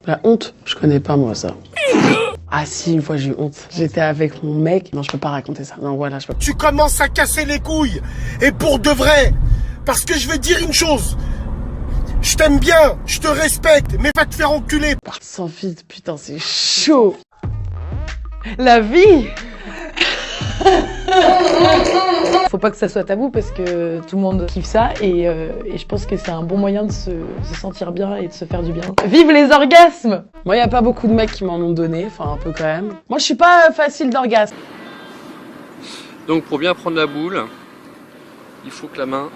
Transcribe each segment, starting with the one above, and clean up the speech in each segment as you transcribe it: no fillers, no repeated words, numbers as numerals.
La honte, je connais pas moi ça. Ah si, une fois j'ai eu honte. J'étais avec mon mec. Non, je peux pas raconter ça. Non, voilà, je peux pas. Tu commences à casser les couilles. Et pour de vrai. Parce que je vais te dire une chose. Je t'aime bien, je te respecte, mais va te faire enculer. Part sans filtre, putain, c'est chaud. La vie. Faut pas que ça soit tabou parce que tout le monde kiffe ça et je pense que c'est un bon moyen de se sentir bien et de se faire du bien. Vive les orgasmes! Moi, y a pas beaucoup de mecs qui m'en ont donné, enfin un peu quand même. Moi, je suis pas facile d'orgasme. Donc pour bien prendre la boule, il faut que la main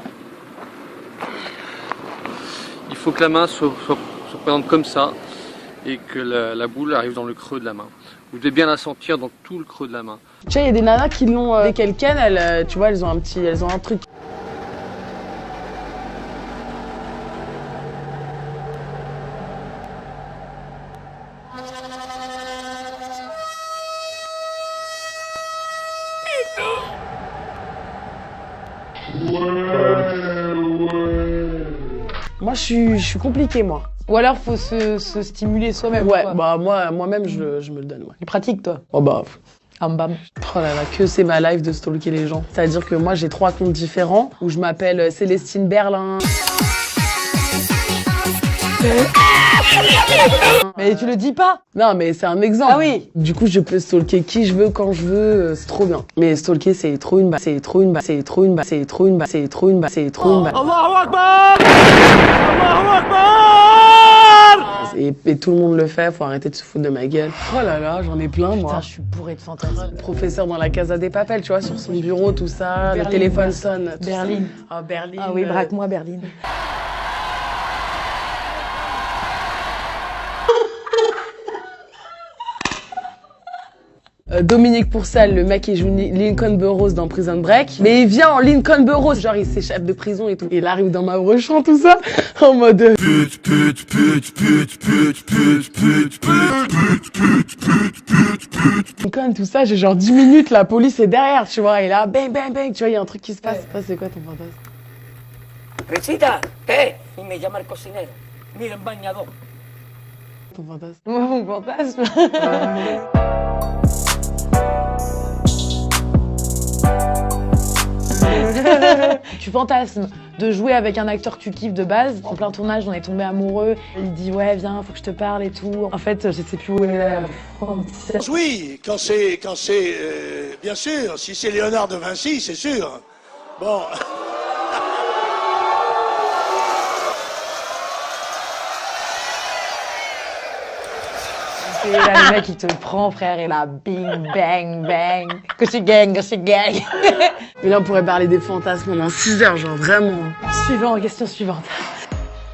se présente comme ça et que la boule arrive dans le creux de la main. Vous devez bien la sentir dans tout le creux de la main. Tu sais, il y a des nanas qui l'ont dès qu'elles ken, tu vois, elles ont un truc. Moi, je suis compliqué, moi. Ou alors faut se stimuler soi-même. Ouais, quoi. bah moi-même, je me le donne, ouais. Tu pratiques toi? Oh bah... Bam. Oh là là, que c'est ma life de stalker les gens. C'est-à-dire que moi, j'ai 3 comptes différents où je m'appelle Célestine Berlin. Mais tu le dis pas? Non, mais c'est un exemple. Ah oui. Du coup, je peux stalker qui je veux, quand je veux, c'est trop bien. Mais stalker, c'est trop une base. C'est trop une base. C'est trop une base. C'est trop une base. C'est trop une base. C'est trop une base. Allahu Akbar! Allahu Akbar! Et tout le monde le fait, faut arrêter de se foutre de ma gueule. Oh là là, j'en ai plein, moi. Putain, je suis bourrée de fantasmes. Professeur dans la Casa des Papel, tu vois, sur son bureau, tout ça. Berlin, le téléphone sonne. tout Berlin. ça. Ah, Berlin. Ah oui, braque-moi Berlin. Dominique Pourcel, le mec qui joue Lincoln Burrows dans Prison Break, mais il vient en Lincoln Burrows, genre il s'échappe de prison et tout. Il arrive dans ma brochant tout ça, en mode Lincoln, tout ça, j'ai genre 10 minutes, la police est derrière, tu vois, et là, bang, bang, bang, tu vois, il y a un truc qui se passe. Ça, c'est quoi ton fantasme? Risita, ¿qué? Y me llama el cocinero. Mira el bañador. Ton fantasme? Moi, mon fantasme. Tu fantasmes de jouer avec un acteur que tu kiffes de base. En plein tournage, on est tombé amoureux. Il dit ouais, viens, faut que je te parle et tout. En fait, je sais plus où est la... Oui, quand c'est, bien sûr, si c'est Léonard de Vinci, c'est sûr. Bon. Et là, le mec, il te prend, frère, et là, bing, bang, bang. Que c'est gang, que c'est gang. Mais là, on pourrait parler des fantasmes pendant 6 heures, genre vraiment. Suivant, question suivante.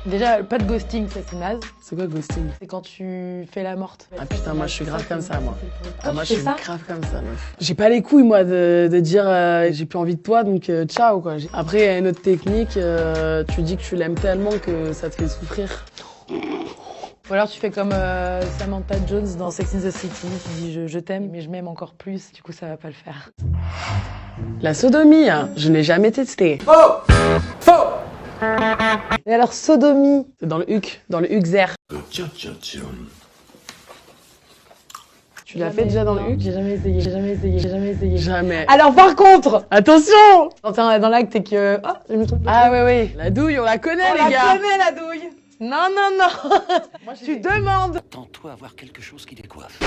Déjà, pas de ghosting, ça c'est naze. C'est quoi ghosting? C'est quand tu fais la morte. Ah putain, moi je suis grave comme ça, moi. Ah, moi je tu suis fais ça grave comme ça, meuf. J'ai pas les couilles, moi, de dire j'ai plus envie de toi, donc ciao, quoi. Après, il y a une autre technique, tu dis que tu l'aimes tellement que ça te fait souffrir. Ou alors tu fais comme Samantha Jones dans Sex and the City, tu dis je t'aime, mais je m'aime encore plus, du coup ça va pas le faire. La sodomie, je n'ai jamais testé. Et alors sodomie? C'est dans le Huxer. Tu l'as fait déjà dans le Huxer? J'ai jamais essayé. Jamais. Alors par contre, Attention! quand t'es dans l'acte et que... Oh, je me trompe. Ah oui. La douille, on la connaît, on les la gars. connaît la douille. Non. Moi, Tu demandes. Attends-toi à voir quelque chose qui décoiffe.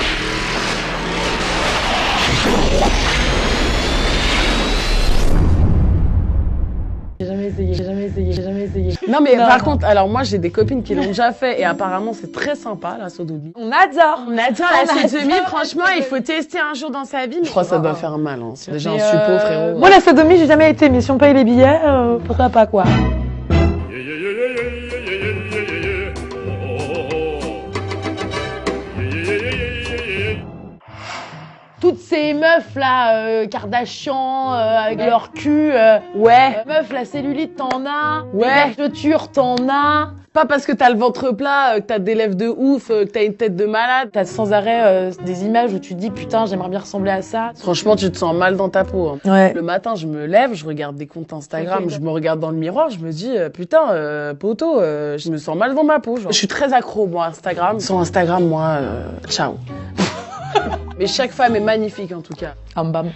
J'ai jamais essayé. Non, mais Non. par contre, alors moi, j'ai des copines qui l'ont déjà fait et apparemment, c'est très sympa, la sodomie. On adore. On adore la sodomie, franchement, il faut tester un jour dans sa vie. Je crois que ça doit faire mal, hein. C'est déjà un suppôt, frérot. Moi la sodomie j'ai jamais été, mais si on paye les billets, pourquoi pas quoi. Toutes ces meufs là, Kardashian, avec leur cul. Ouais. Meuf, la cellulite, t'en as. Ouais. Les vergetures, t'en as. Pas parce que t'as le ventre plat, que t'as des lèvres de ouf, que t'as une tête de malade. T'as sans arrêt des images où tu te dis putain, j'aimerais bien ressembler à ça. Franchement, tu te sens mal dans ta peau. Hein. Ouais. Le matin, je me lève, je regarde des comptes Instagram, je me regarde dans le miroir, je me dis putain, poto, je me sens mal dans ma peau. Genre. Je suis très accro, moi, à Instagram. Sans Instagram, moi, ciao. Mais chaque femme est magnifique, en tout cas. Bam.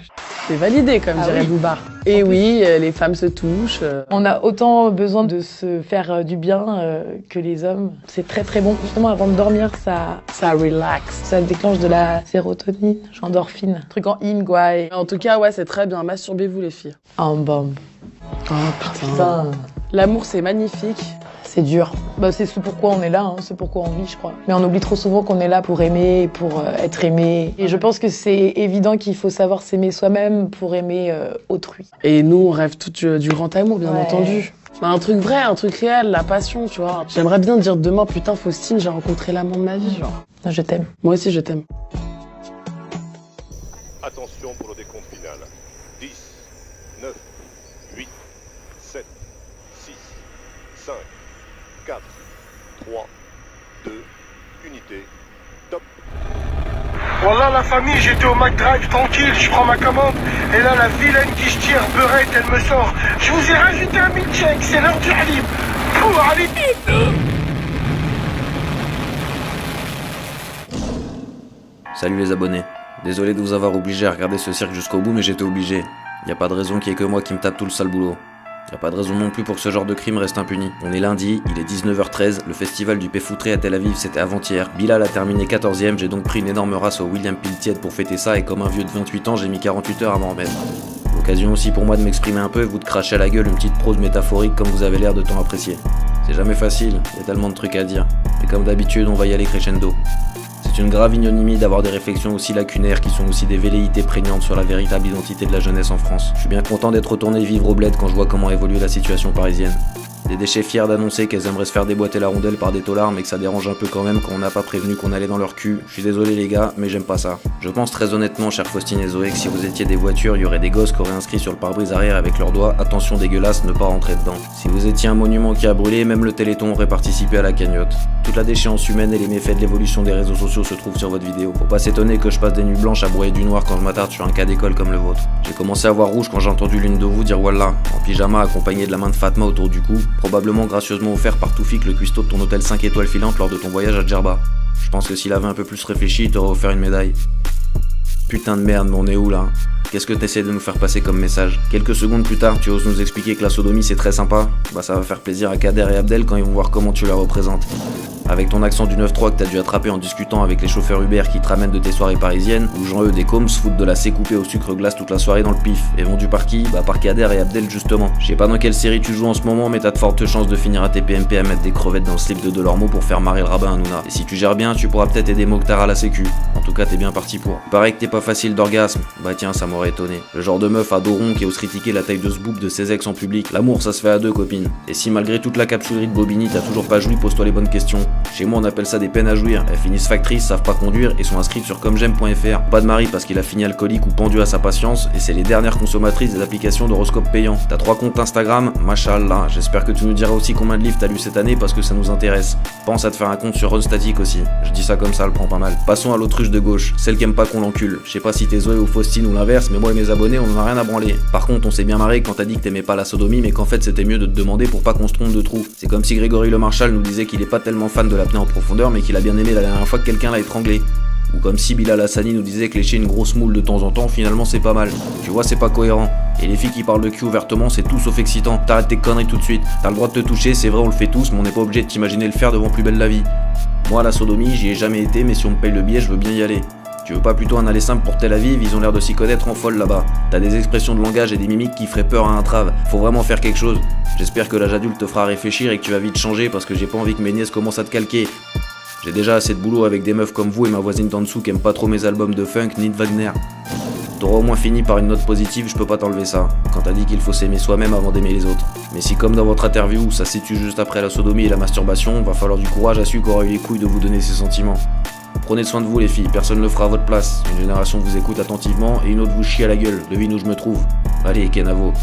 C'est validé, comme dirait Booba. Et oui, les femmes se touchent. On a autant besoin de se faire du bien que les hommes. C'est très très bon. Justement, avant de dormir, Ça relax. ça déclenche de la sérotonine, endorphine. Truc en in, quoi. Et... En tout cas, ouais, c'est très bien. Masturbez-vous, les filles. Bam. Oh putain. Putain. L'amour, c'est magnifique. C'est dur. Bah, c'est ce pourquoi on est là, hein. C'est pourquoi on vit, je crois. Mais on oublie trop souvent qu'on est là pour aimer, pour être aimé. Et je pense que c'est évident qu'il faut savoir s'aimer soi-même pour aimer autrui. Et nous, on rêve toutes du grand amour, bien Ouais. entendu. Bah, un truc vrai, un truc réel, la passion, tu vois. J'aimerais bien dire demain, putain, Faustine, j'ai rencontré l'amant de ma vie, genre. Je t'aime. Moi aussi, je t'aime. Attention pour le décompte final. 10, 9, 8, 7, 6, 5, 4, 3, 2, unité, top. Voilà la famille, j'étais au McDrive tranquille, je prends ma commande. Et là, la vilaine qui se tire, beurette, elle me sort. Je vous ai rajouté un milkshake, c'est l'heure du halib. Pour halib. Salut les abonnés. Désolé de vous avoir obligé à regarder ce cirque jusqu'au bout, mais j'étais obligé. Y a pas de raison qu'il y ait que moi qui me tape tout le sale boulot. Y a pas de raison non plus pour que ce genre de crime reste impuni. On est lundi, il est 19h13, le festival du Péfoutré à Tel Aviv c'était avant-hier. Bilal a terminé 14ème, j'ai donc pris une énorme race au William Piltied pour fêter ça et comme un vieux de 28 ans, j'ai mis 48 heures à m'en remettre. L'occasion aussi pour moi de m'exprimer un peu et vous de cracher à la gueule une petite prose métaphorique comme vous avez l'air de tant apprécier. C'est jamais facile, y a tellement de trucs à dire. Et comme d'habitude, on va y aller crescendo. C'est une grave ignominie d'avoir des réflexions aussi lacunaires qui sont aussi des velléités prégnantes sur la véritable identité de la jeunesse en France. Je suis bien content d'être retourné vivre au bled quand je vois comment évolue la situation parisienne. Des déchets fiers d'annoncer qu'elles aimeraient se faire déboîter la rondelle par des taulards mais que ça dérange un peu quand même quand on n'a pas prévenu qu'on allait dans leur cul. Je suis désolé les gars, mais j'aime pas ça. Je pense très honnêtement, chère Faustine et Zoé, que si vous étiez des voitures, il y aurait des gosses qui auraient inscrit sur le pare-brise arrière avec leurs doigts « Attention dégueulasse, ne pas rentrer dedans ». Si vous étiez un monument qui a brûlé, même le Téléthon aurait participé à la cagnotte. Toute la déchéance humaine et les méfaits de l'évolution des réseaux sociaux se trouvent sur votre vidéo. Faut pas s'étonner que je passe des nuits blanches à broyer du noir quand je m'attarde sur un cas d'école comme le vôtre. J'ai commencé à voir rouge quand j'ai entendu l'une de vous dire Wallah, en pyjama accompagné de la main de Fatma autour du cou, probablement gracieusement offert par Toufik le cuistot de ton hôtel 5 étoiles filante lors de ton voyage à Djerba. Je pense que s'il avait un peu plus réfléchi, il t'aurait offert une médaille. Putain de merde, mais on est où là ? Qu'est-ce que t'essaies de nous faire passer comme message ? Quelques secondes plus tard, tu oses nous expliquer que la sodomie c'est très sympa ? Bah ça va faire plaisir à Kader et Abdel quand ils vont voir comment tu la représentes. Avec ton accent du 9-3 que t'as dû attraper en discutant avec les chauffeurs Uber qui te ramènent de tes soirées parisiennes, où Jean-Eudes des Combs foutent de la C coupée au sucre glace toute la soirée dans le pif. Et vendu par qui ? Bah par Kader et Abdel justement. Je sais pas dans quelle série tu joues en ce moment, mais t'as de fortes chances de finir à tes PMP à mettre des crevettes dans le slip de Delormeau pour faire marrer le rabbin Hanouna. Et si tu gères bien, tu pourras peut-être aider Mokhtar à la sécu. En tout cas, t'es bien parti pour. Il paraît que t'es pas facile d'orgasme. Bah tiens, ça m'aurait étonné. Le genre de meuf à dos rond qui ose critiquer la taille de ce boob de ses ex en public. L'amour, ça se fait à deux, copine. Et si malgré toute la capsulerie de Bobigny, t'as toujours pas joui, pose-toi les bonnes questions. Chez moi, on appelle ça des peines à jouir. Elles finissent factrices, savent pas conduire et sont inscrites sur commej'aime.fr. Pas de mari parce qu'il a fini alcoolique ou pendu à sa patience et c'est les dernières consommatrices des applications d'horoscope payant. T'as 3 comptes Instagram, machallah. J'espère que tu nous diras aussi combien de livres t'as lu cette année parce que ça nous intéresse. Pense à te faire un compte sur Runstatic aussi. Je dis ça comme ça, elle prend pas mal. Passons à l'autruche de gauche, celle qui aime pas qu'on l'encule. Je sais pas si t'es Zoé ou Faustine ou l'inverse, mais moi et mes abonnés, on en a rien à branler. Par contre, on s'est bien marré quand t'as dit que t'aimais pas la sodomie, mais qu'en fait c'était mieux de te demander pour pas qu'on se trompe de trou. C'est comme si Grégory Le Marchal nous disait qu'il est pas tellement fan de l'apnée en profondeur, mais qu'il a bien aimé la dernière fois que quelqu'un l'a étranglé. Ou comme si Bilal Hassani nous disait que lécher une grosse moule de temps en temps, finalement c'est pas mal. Tu vois, c'est pas cohérent. Et les filles qui parlent de cul ouvertement, c'est tout sauf excitant. T'arrêtes tes conneries tout de suite. T'as le droit de te toucher, c'est vrai, on le fait tous, mais on n'est pas obligé de t'imaginer le faire devant Plus belle la vie. Moi, la sodomie, j'y ai jamais été, mais si on me paye le billet, je veux bien y aller. Tu veux pas plutôt un aller simple pour Tel Aviv, ils ont l'air de s'y connaître en folle là-bas. T'as des expressions de langage et des mimiques qui feraient peur à un trave. Faut vraiment faire quelque chose. J'espère que l'âge adulte te fera réfléchir et que tu vas vite changer parce que j'ai pas envie que mes nièces commencent à te calquer. J'ai déjà assez de boulot avec des meufs comme vous et ma voisine d'en dessous qui aime pas trop mes albums de funk ni de Wagner. T'auras au moins fini par une note positive, je peux pas t'enlever ça. Quand t'as dit qu'il faut s'aimer soi-même avant d'aimer les autres. Mais si comme dans votre interview, ça se situe juste après la sodomie et la masturbation, va falloir du courage à celui qui aura eu les couilles de vous donner ses sentiments. Prenez soin de vous les filles, personne ne le fera à votre place. Une génération vous écoute attentivement et une autre vous chie à la gueule. Devine où je me trouve. Allez, Kenavo.